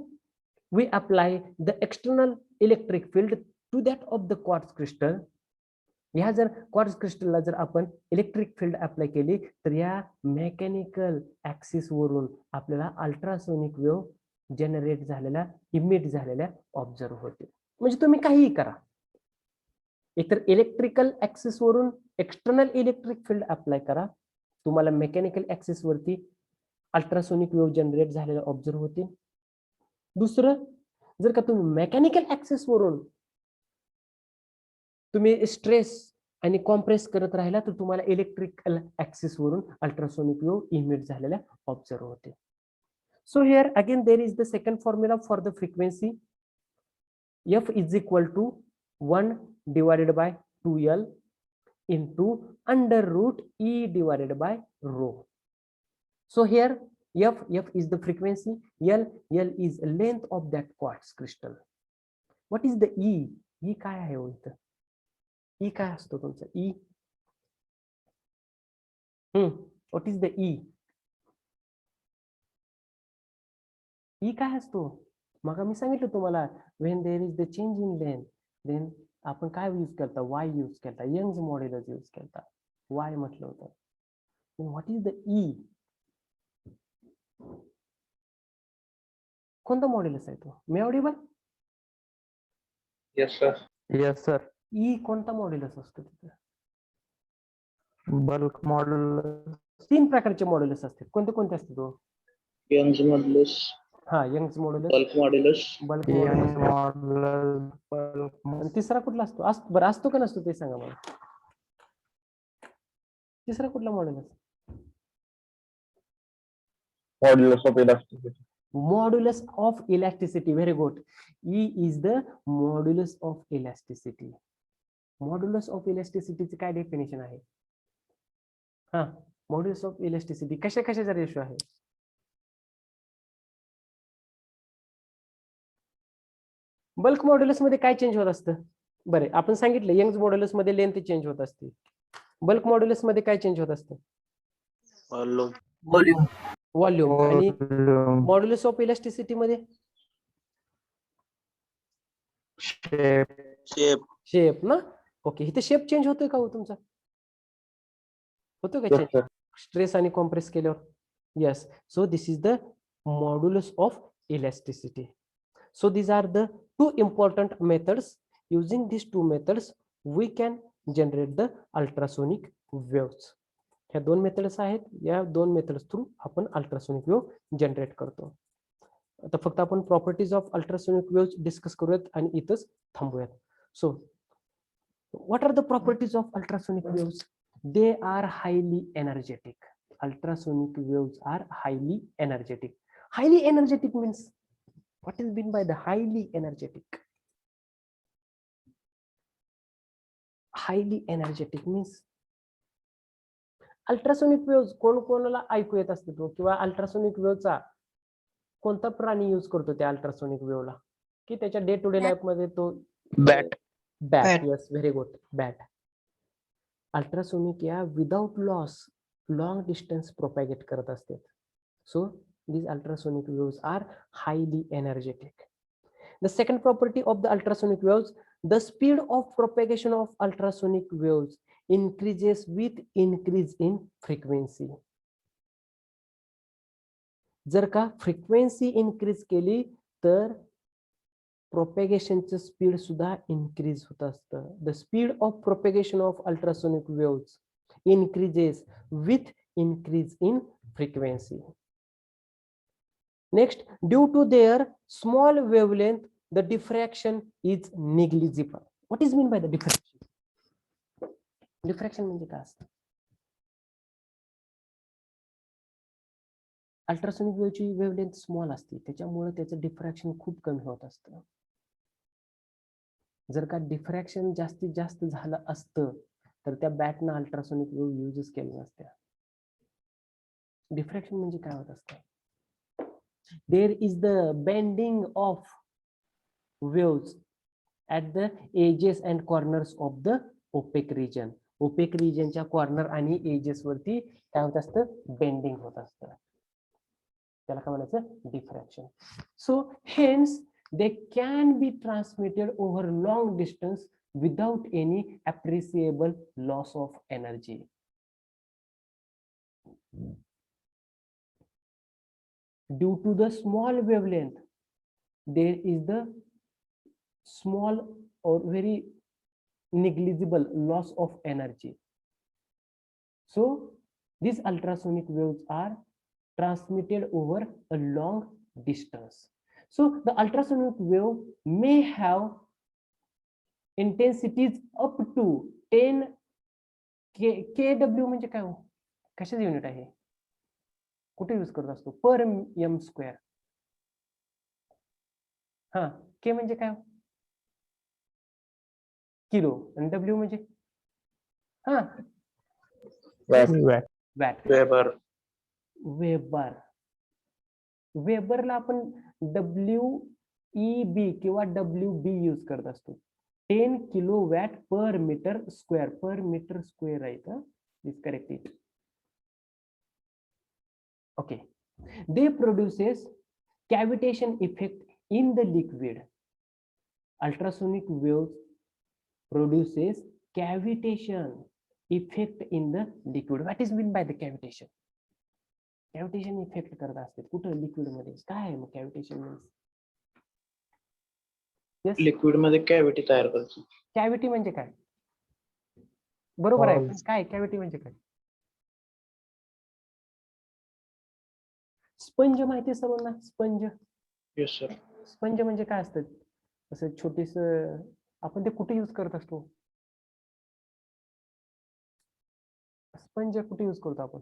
we apply the external electric field to that of the quartz crystal, ह्या जर क्वार्ट्ज क्रिस्टलला जर आपण इलेक्ट्रिक फील्ड अप्लाय केली तर या मेकॅनिकल ऍक्सिस वरून आपल्याला अल्ट्रासोनिक वेव्ह जनरेट झालेल्या, इमिट झालेल्या ऑब्झर्व होते. म्हणजे तुम्ही काहीही करा, एकतर इलेक्ट्रिकल ऍक्सिस वरून एक्सटर्नल इलेक्ट्रिक फील्ड अप्लाय करा, तुम्हाला मेकॅनिकल ऍक्सिस वरती अल्ट्रासोनिक वेव्ह जनरेट झालेले ऑब्झर्व होतील. दुसरं, जर का तुम्ही मेकॅनिकल ऍक्सिस वरून तुम्ही स्ट्रेस आणि कॉम्प्रेस करत राहिला तर तुम्हाला इलेक्ट्रिकल ऍक्सिस वरून अल्ट्रासोनिक वेव्ह इमिट झालेल्या ऑब्झर्व होतील. So here again there is the second formula for the frequency. F is equal to 1 divided by 2L into under root E divided by rho. So here F is the frequency, L is length of that quartz crystal. What is the E? E काय आहे हो इथं? E काय असतो तुमचा? E. What is the E? E काय असतो? मग मी सांगितलं तुम्हाला, when there is the change in length then आपण काय यूज करता? वाय यूज करता, यंग्स मॉड्युलस यूज करता, वाय म्हटलं होतं. What is the E? कोणता मॉड्युलस आहे तो? मी audible? Yes, sir. Yes, sir. E कोणता मॉड्युलस असतो तिथे? Bulk model. 3 प्रकारचे मॉड्युलस असतात. कोणते कोणते असतात तो? Young's modulus, हा, Young's modulus, bulk modulus, bulk Young modulus, model. Bulk आणि तिसरा कुठला असतो? बरं असतो का नसतो ते सांगा मला. तिसरा कुठला modulus? Modulus of elasticity. Modulus of elasticity. Very good. E is the modulus of elasticity. Modulus of elasticity ची काय डेफिनेशन आहे? हा, मॉड्युलस ऑफ इलास्टिसिटी कशा कशाचा रेशो आहे? बल्क मॉड्युलस मध्ये काय चेंज होत असतं? बरे, आपण सांगितलं यंग्स मॉड्युलस मध्ये लेंथ चेंज होत असते. बल्क मॉड्युलस मध्ये काय चेंज होत असतं? व्हॉल्यूम. आणि volume. मॉड्युलस ऑफ इलास्टिसिटी मध्ये Shape. शेप ना. ओके, इथे शेप चेंज होतोय का हो तुमचा? होतो का Yes, चेंज? sir. स्ट्रेस आणि कॉम्प्रेस केल्यावर? Yes. So this is the modulus of elasticity. So these are the two important methods. Using these two methods, we can generate the ultrasonic waves. ह्या 2 methods आहेत. या 2 methods through आपण ultrasonic wave generate करतो. आता फक्त आपण properties of ultrasonic wave discuss करूयात आणि इथंच थांबूयात. So what are the properties of ultrasonic waves? They are highly energetic. Ultrasonic waves are highly energetic. Highly energetic means what is meant by the highly energetic? Highly energetic means ultrasonic waves कोण कोणाला ऐकू येत असते तो, किंवा ultrasonic वेव्हचा कोणता प्राणी use करतो त्या अल्ट्रासोनिक वेव्हला, की त्याच्या डे टू डे लाईफ मध्ये तो? Bat. Bat. Yes, very good, bat. Ultrasonic या without loss long distance propagate करत असतात. So these ultrasonic waves are highly energetic. The second property of the ultrasonic waves, the speed of propagation of ultrasonic waves increases with increase in frequency. जर का frequency increase केली तर प्रोपेगेशनचं speed सुद्धा increase होत असतं. The speed of propagation of ultrasonic waves increases with increase in frequency. Next, due to their small wavelength, the diffraction is negligible. What is mean by the diffraction? Diffraction म्हणजे काय असतं? Ultrasonic वेव्हची wavelength small असते, त्याच्यामुळे त्याचं diffraction खूप कमी होत असतं. जर का डिफ्रॅक्शन जास्तीत जास्त झालं असतं तर त्या बॅटनं अल्ट्रासोनिक वेव्ह यूजच केल्या नसत्या. डिफ्रॅक्शन म्हणजे काय होत असतं? देर is the bending of waves at the edges and corners of the opaque region. Opaque regionच्या कॉर्नर आणि एजेस वरती काय होत असतं? बेंडिंग होत असतं. त्याला काय म्हणायचं? Diffraction. So hence they can be transmitted over long distance without any appreciable loss of energy. Due to the small wavelength, there is the small or very negligible loss of energy. So these ultrasonic waves are transmitted over a long distance. So the ultrasonic wave may have intensities up to 10 kW. म्हणजे काय हो? कशाचं unit आहे? कुठे use करत असतो? पर M square. हा, के म्हणजे काय? किलो. आणि डब्ल्यू म्हणजे हा Watt. वॅट. Weber, weber. वेबरला आपण WEB किंवा WB यूज करत असतो. 10 kilo watt per metre square. Per metre square आहे का? Is correct it. Okay. They produces cavitation effect in the liquid. Ultrasonic waves produces cavitation effect in the liquid. What is mean by the cavitation? Cavitation effect करत असते कुठं liquid मध्ये, काय आहे मग cavitation means? Yes, liquid मध्ये cavity तयार करतो. कॅव्हिटी म्हणजे काय? बरोबर आहे, Holes. पण काय कॅव्हिटी म्हणजे काय? स्पंज माहिती आहे सर्वांना? Sponge, yes sir. स्पंज म्हणजे काय असतं? असं छोटीस, आपण ते कुठे यूज करत असतो? स्पंज कुठे यूज करतो आपण?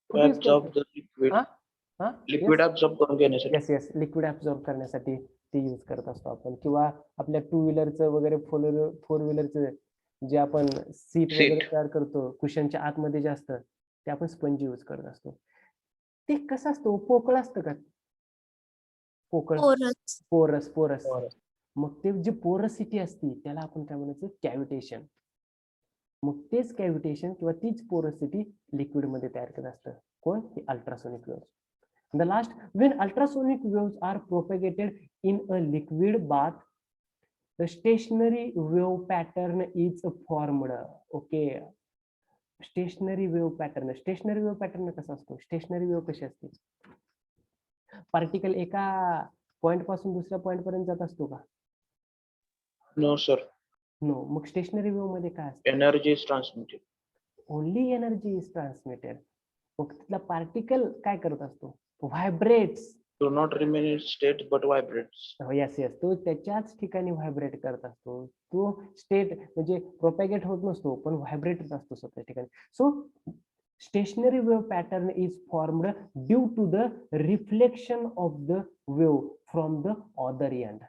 कुठे use ऍब्झॉर्ब करतो? The liquid. हा? हा? लिक्विड ऍब्झॉर्ब करून घेण्यासाठी. येस येस, लिक्विड ऍब्झॉर्ब करण्यासाठी ते यूज करत असतो आपण, किंवा आपल्या टू व्हीलरचं वगैरे फोर व्हीलरचं जे आपण सीट वगैरे Seat. तयार करतो, कुशनच्या आतमध्ये जे असतं ते आपण स्पंज यूज करत असतो. ते कसं असतं? पोकळ असतं का? पोकळ, Porous. पोरस, पोरस. Porous. मग ते जे पोरसिटी असती त्याला आपण काय म्हणायचं? कॅव्हिटेशन. मग तेच कॅव्हिटेशन किंवा तीच पोरसिटी लिक्विड मध्ये तयार करत असतं. कोण? हे ultrasonic waves. The last, when ultrasonic waves are propagated in a liquid bath, the stationary wave pattern is formed. Okay. Stationary wave pattern. Stationary wave pattern कसा असतो? Stationary wave कशी असते? पार्टिकल एका पॉइंट पासून दुसऱ्या पॉइंट पर्यंत जात असतो का? No sir. नो. मग स्टेशनरी वेव्ह मध्ये काय असतं? Energy is transmitted. Only energy is transmitted. मग तिथला पार्टिकल काय करत असतो? Vibrates. Do not remain in state but vibrates. Yes yes, तो त्याच्याच ठिकाणी व्हायब्रेट करत असतो. तो स्टेट म्हणजे प्रोपॅगेट होत नसतो, पण व्हायब्रेट असतो स्वतः ठिकाणी. So stationary wave pattern is formed due to the reflection of the wave from the other end.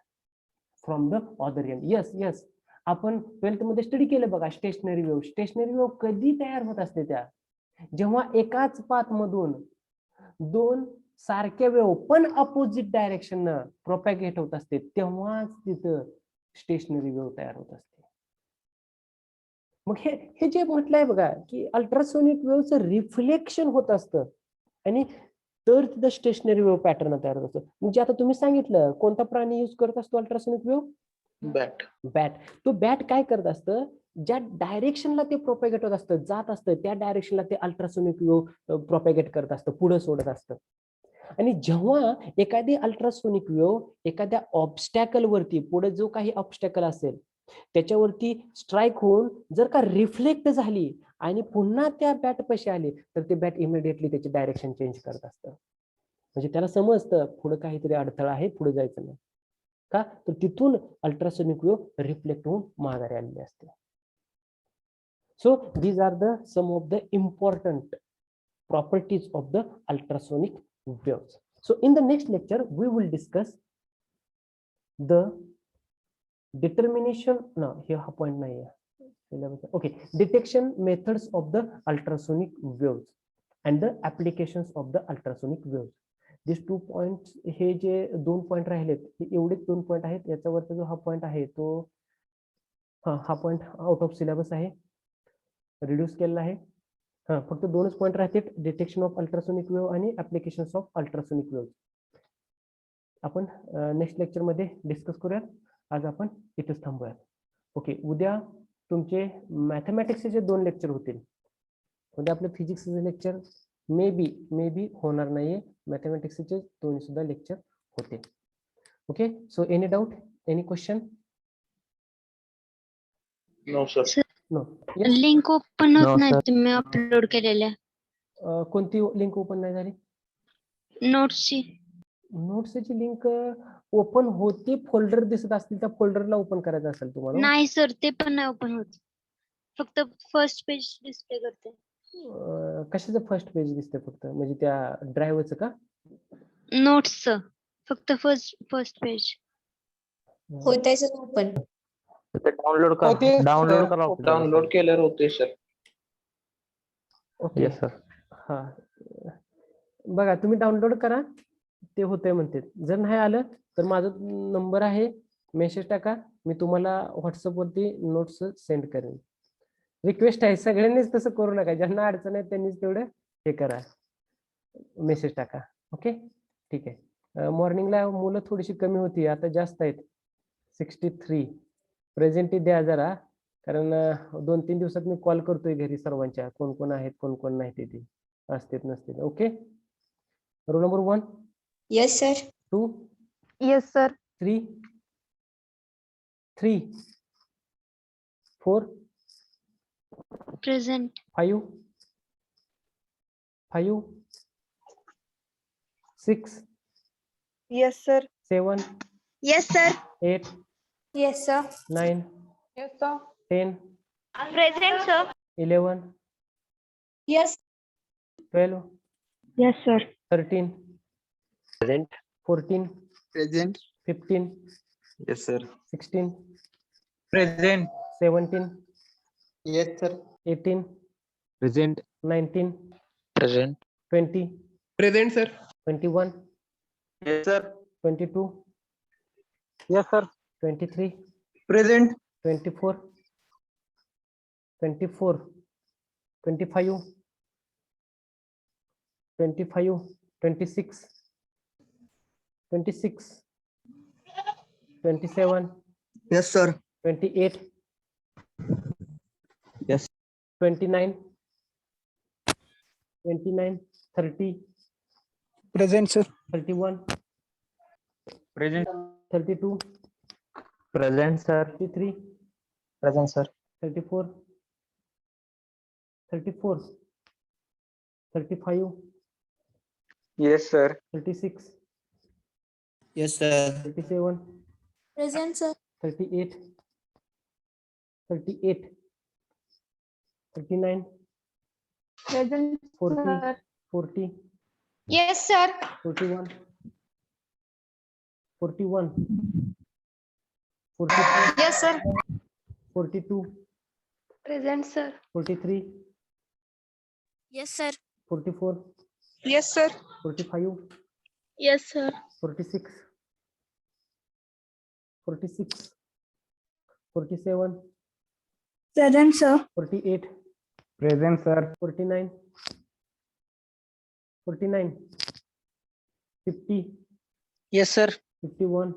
From the other end. Yes yes, आपण 12th मध्ये स्टडी केलं बघा स्टेशनरी वेव्ह. स्टेशनरी वेव्ह कधी तयार होत असते? त्या जेव्हा एकाच पाथ मधून दोन सारख्या वेव्ह पण अपोजिट डायरेक्शन प्रोपॅगेट होत असते, तेव्हाच तिथं स्टेशनरी वेव्ह तयार होत असते. मग हे जे म्हटलंय बघा की अल्ट्रासोनिक वेव्हचं रिफ्लेक्शन होत असतं आणि तर तिथं स्टेशनरी वेव्ह पॅटर्न तयार होत असतं. म्हणजे आता तुम्ही सांगितलं कोणता प्राणी युज करत असतो अल्ट्रासोनिक वेव्ह? बॅट. बॅट. तो बॅट काय करत असतं? ज्या डायरेक्शनला ते प्रोपॅगेट होत असतं, जात असतं, त्या डायरेक्शनला ते अल्ट्रासोनिक वेव्ह प्रोपॅगेट करत असतं, पुढे सोडत असतं. आणि जेव्हा एखादी अल्ट्रासोनिक वेव्ह एखाद्या ऑब्स्टॅकल वरती, पुढे जो काही ऑब्स्टॅकल असेल त्याच्यावरती स्ट्राईक होऊन जर का रिफ्लेक्ट झाली आणि पुन्हा त्या बॅट पाशी आली, तर ते बॅट इमिडिएटली त्याची डायरेक्शन चेंज करत असतं. म्हणजे त्याला समजतं पुढे काहीतरी अडथळा आहे, पुढे जायचं नाही. का? तर तिथून अल्ट्रासोनिक वेव्ह रिफ्लेक्ट होऊन माघारी आलेली असते. So these are the some of the important properties of the ultrasonic waves. So in the next lecture we will discuss the determination, no here ha point nahi hai, okay, detection methods of the ultrasonic waves and the applications of the ultrasonic waves. These 2 points, हे जे 2 point राहिलेत हे एवढेच 2 point आहेत. याच्यावरचा जो हा point आहे तो हा पॉइंट आउट ऑफ सिलेबस आहे, रिड्यूस केलेला आहे. फक्त 2च पॉइंट राहतील, डिटेक्शन ऑफ अल्ट्रासोनिक वेव्ह आणि ऍप्लिकेशन्स ऑफ अल्ट्रासोनिक वेव्ह. आपण नेक्स्ट लेक्चर मध्ये डिस्कस करूयात. आज आपण इथेच थांबूयात. ओके, उद्या तुमचे मॅथमॅटिक्सचे 2 लेक्चर होतील. उद्या आपले फिजिक्सचे लेक्चर मे बी होणार नाहीये, मॅथमॅटिक्सचे 2 सुद्धा लेक्चर होते. Okay, so any doubt, any question? No sir. No. Link open No, होत नाही sir. तुम्ही अपलोड केलेल्या कोणती लिंक ओपन नाही झाली? नोट्सची. नोट्सची लिंक ओपन होते, फोल्डर दिसत असतील त्या फोल्डरला ओपन करायचं असेल तुम्हाला. नाही सर, ते पण नाही ओपन होत, फक्त फर्स्ट पेज डिस्प्ले करते. कशाचं फर्स्ट पेज दिसतंय फक्त? म्हणजे त्या ड्राईव्हचं का? नोट्सचं फक्त फर्स्ट पेज. होत आहे सर ओपन. डाउनलोड कर, डाउनलोड करा. डाउनलोड केल्यावर होते सर. ओके. Yes sir. हा, बघा तुम्ही डाउनलोड करा, ते होतंय म्हणते. जर नाही आलं तर माझा नंबर आहे, मेसेज टाका, मी तुम्हाला व्हॉट्सअपवरती नोट्स सेंड करेन. रिक्वेस्ट आहे, सगळ्यांनीच तसं करू नका, ज्यांना अडचण आहे त्यांनीच तेवढं हे करा. मेसेज टाका. ओके, ठीक आहे. मॉर्निंगला मुलं थोडीशी कमी होती, आता जास्त आहेत. 63 प्रेझेंट द्या जरा, कारण 2-3 दिवसात मी कॉल करतोय घरी सर्वांच्या, कोण कोण आहेत कोण कोण नाही ते असतील नसतील. Okay, roll number 1, Yes, sir. 2, Yes, sir. 3, 4, Present. 5, 6, Yes, sir. 7, Yes, sir. 8, Yes, sir. 9, Yes, sir. 10, Present, sir. 11, Yes. 12, Yes, sir. 13, Present. 14, Present. 15, Yes, sir. 16, Present. 17, Yes, sir. 18, Present. 19, Present. 20, Present, sir. 21, Yes, sir. 22, Yes, sir. 23, Present. 24, 24, 25, 25, 26, 26, 27, Yes, sir. 28, Yes. 29, 29, 30, Present, sir. 31, Present. 32, Present, sir. 33, Present, sir. 34, 34, 35, Yes, sir. 36, Yes, sir. 37, Present, sir. 38, 38, 39, Present, 40, sir. 40, Yes, sir. 41, 41, 42, Yes, sir. 42, Present, sir. 43, Yes, sir. 44, Yes, sir. 45, Yes, sir. 46, 46, 47, Present, sir. 48, Present, sir. 49, 49, 50, Yes, sir. 51,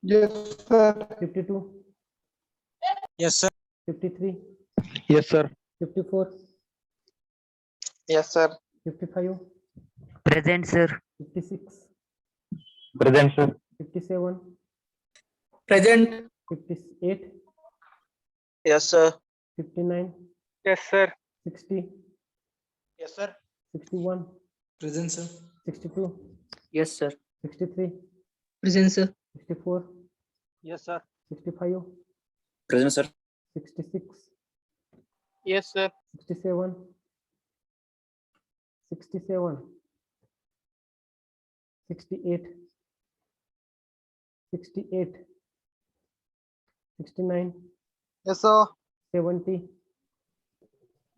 Yes, sir. 52, Yes, sir. 53, Yes, sir. 54, Yes, sir. 55, Present, sir. 56, Present, sir. 57, Present. 58, Yes, sir. 59, Yes, sir. 60, Yes, sir. 61, Present, sir. 62, Yes, sir. 63, Present, sir. 64, Yes, sir. 65, Present, sir. 66, Yes, sir. 67, 67, 68, 68, 69, Yes, sir. 70,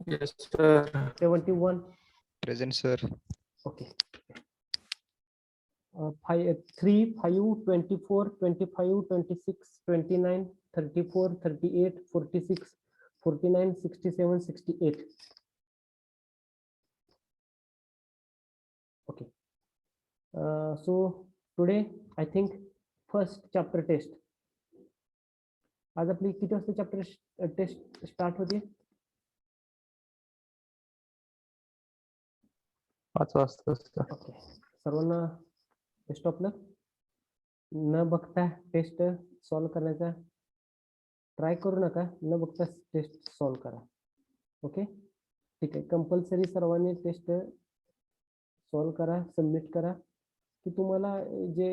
Yes, sir. 71. Present, sir. Okay. 3, 5, 24, 25, 26, 29, 34, 38, 46, 49, 67, 68. Okay. So today I think first chapter test. आज आपली किती वाजता chapter taste start होते? 5 वाजता. Okay, सर्वांना best of लक. न बघता taste solve करण्याचा ट्राय करू नका, न बघता टेस्ट सॉल्व करा. ओके, ठीक आहे. कंपल्सरी सर्वांनी टेस्ट सॉल्व करा, सबमिट करा, की तुम्हाला जे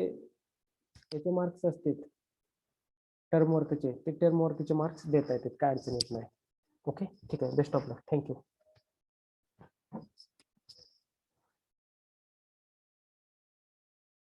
याचे मार्क्स असतील टर्म वर्कचे, ते टर्म वर्कचे मार्क्स देता येतात, काय अडचण येत नाही. ओके, ठीक आहे. Best of luck. थँक्यू.